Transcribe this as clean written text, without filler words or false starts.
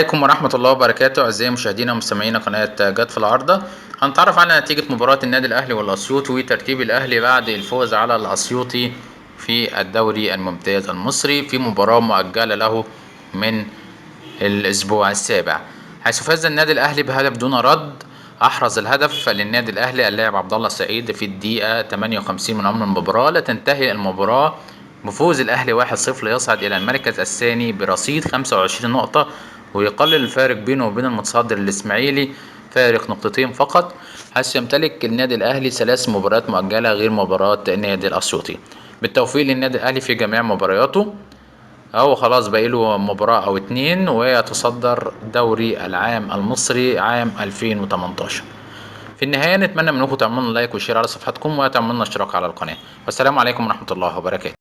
عليكم ورحمة الله وبركاته. أعزائي مشاهدينا ومستمعينا قناة جت في العارضة، هنتعرف على نتيجة مباراة النادي الأهلي والأسيوطي وترتيب الأهلي بعد الفوز على الأسيوطي في الدوري الممتاز المصري في مباراة مؤجلة له من الأسبوع السابع، حيث فاز النادي الأهلي بهدف دون رد. أحرز الهدف للنادي الأهلي اللاعب عبد الله السعيد في الدقيقة 58 من عمر المباراة، لتنتهي المباراة بفوز الأهلي 1-0 ليصعد إلى المركز الثاني برصيد 25 نقطة، ويقلل الفارق بينه وبين المتصدر الإسماعيلي فارق نقطتين فقط، حيث يمتلك النادي الأهلي 3 مباريات مؤجلة غير مباراة النادي الأسيوطي. بالتوفيق للنادي الأهلي في جميع مبارياته، هو خلاص باقيله مباراة أو 2 ويتصدر دوري العام المصري عام 2018. في النهاية نتمنى منكم تعملوا لايك وشير على صفحتكم وتعملوا اشتراك على القناة، والسلام عليكم ورحمة الله وبركاته.